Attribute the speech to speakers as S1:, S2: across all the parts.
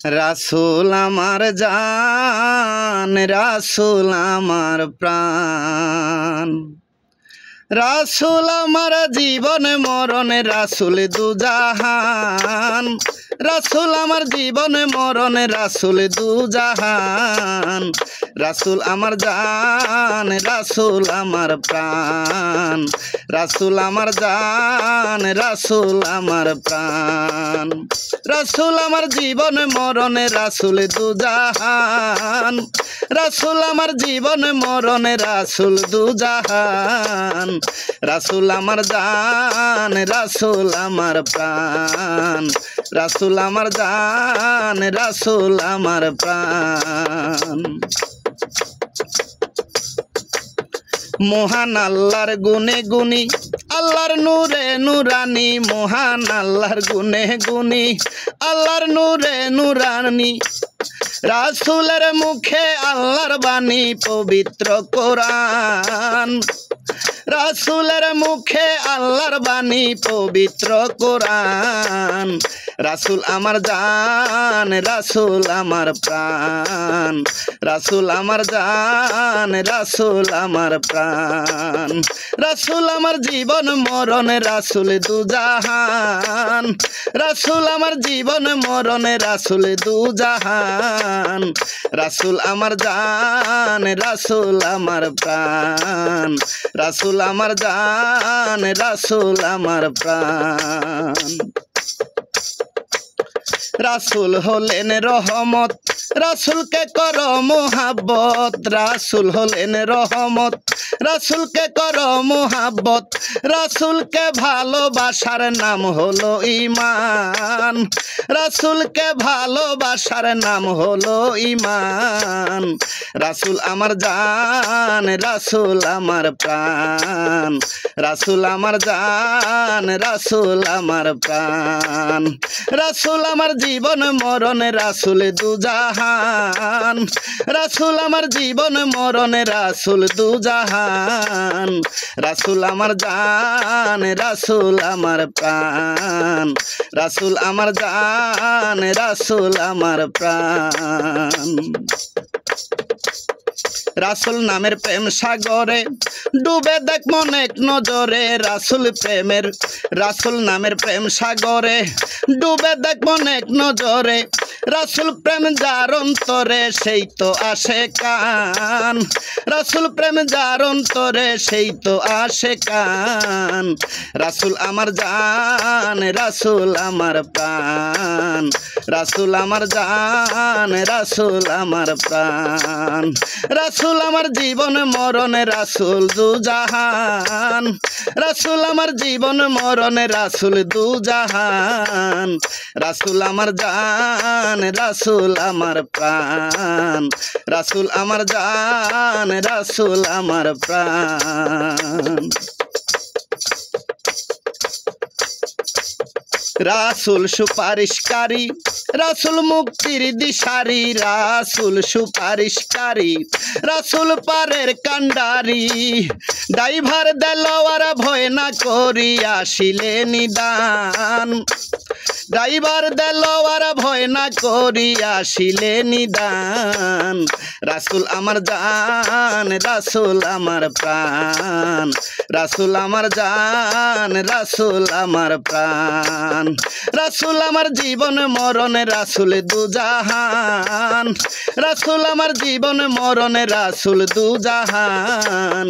S1: রাসূল আমার জান, রাসূল আমার প্রাণ, রাসূল আমার জীবন মরণ, রাসূল দুজাহান, রাসূল আমার জীবন মরণ, রাসূল দুজাহান, রাসূল আমার জান, রাসূল আমার প্রাণ, রাসূল আমার জান, রাসূল আমার প্রাণ, রাসূল আমার জীবন মরণ, রাসূল দুজাহান, রাসূল আমার জীবন মরণ, রাসূল দুজাহান, রাসূল আমার জান, রাসূল আমার প্রাণ, রাসূল আমার জান, রাসূল আমার প্রাণ। মহান আল্লাহর গুণে গুণী, আল্লাহর নূরে নূরানি, মহান আল্লাহর গুণে গুণী, আল্লাহর নূরে নূরানি, রাসূলের মুখে আল্লাহর বাণী পবিত্র কোরআন, রাসূলের মুখে আল্লাহর বাণী পবিত্র কোরআন, রাসূল আমার জান, রাসূল আমার প্রাণ, রাসূল আমার জান, রাসূল আমার প্রাণ, রাসূল আমার জীবন মরণ, রাসূল দুজাহান, রাসূল আমার জীবন মরণ, রাসূল দুজাহান, রাসূল আমার জান, রাসূল আমার প্রাণ, রাসূল আমার জান, রাসূল আমার প্রাণ। রাসূল হলেন রহমত, রাসূলকে করো মোহাব্বত, রাসূল হলেন রহমত, রাসূলকে করো মোহাব্বত, রাসূলকে ভালোবাসার নাম হলো ঈমান, রাসূলকে ভালোবাসার নাম হলো ঈমান, রাসূল আমার জান, রাসূল আমার প্রাণ, রাসূল আমার জান, রাসূল আমার প্রাণ, রাসূল আমার জীবন মরণ, রাসূল দুজাহান, রাসূল আমার জীবন মরণ, রাসূল দুজাহান, রাসূল আমার জান, রাসূল আমার প্রাণ, রাসূল আমার জান, রাসূল আমার প্রাণ। রাসূল নামের প্রেম সাগরে ডুবে দেখ মন এক নজরে, রাসূল প্রেমের, রাসূল নামের প্রেম সাগরে ডুবে দেখ মন এক নজরে, রাসূল প্রেম যার অন্তরে সেই তো আশেকান, রাসূল প্রেম যার অন্তরে সেই তো আশেকান, রাসূল আমার জান, রাসূল আমার প্রাণ, রাসূল আমার জান, রাসূল আমার প্রাণ, রাসূল আমার জীবন মরণ, রাসূল দুজাহান, রাসূল আমার জীবন মরণ, রাসূল দুজাহান, রাসূল আমার জান, রাসূল আমার প্রাণ, রাসূল আমার জান, রাসূল আমার প্রাণ। রাসূল সুপারিশকারী, রাসূল মুক্তির দিশারি, রাসূল সুপারিশকারী, রাসূল পারের কান্ডারি, ড্রাইভার দেলোয়ার ভয় না করি আসিলে নিদান, ড্রাইভার দেলোয়ার ভয় না করি আসিলে নিদান, রাসূল আমার জান, রাসূল আমার প্রাণ, রাসূল আমার জান, রাসূল আমার প্রাণ, রাসূল আমার জীবন মরণ, রাসূল দুজাহান, রাসূল আমার জীবন মরণ, রাসূল দুজাহান,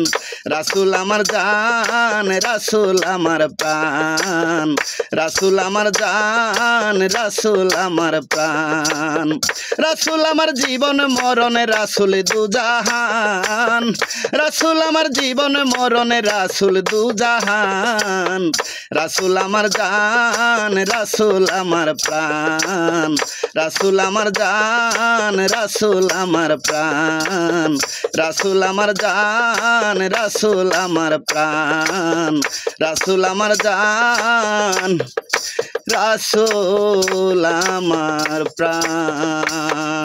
S1: রাসূল আমার জান, রাসূল আমার প্রাণ, রাসূল আমার জান, রাসূল আমার প্রাণ, রাসূল আমার জীবন মরণ, রাসূল দুজাহান, রাসূল আমার জীবন মরণ, রাসূল দুজাহান, রাসূল আমার জান, রাসূল আমার প্রাণ, রাসূল আমার জান, রাসূল আমার প্রাণ, রাসূল আমার জান, রাসূল আমার প্রাণ, রাসূল আমার জান, রাসূল আমার প্রাণ।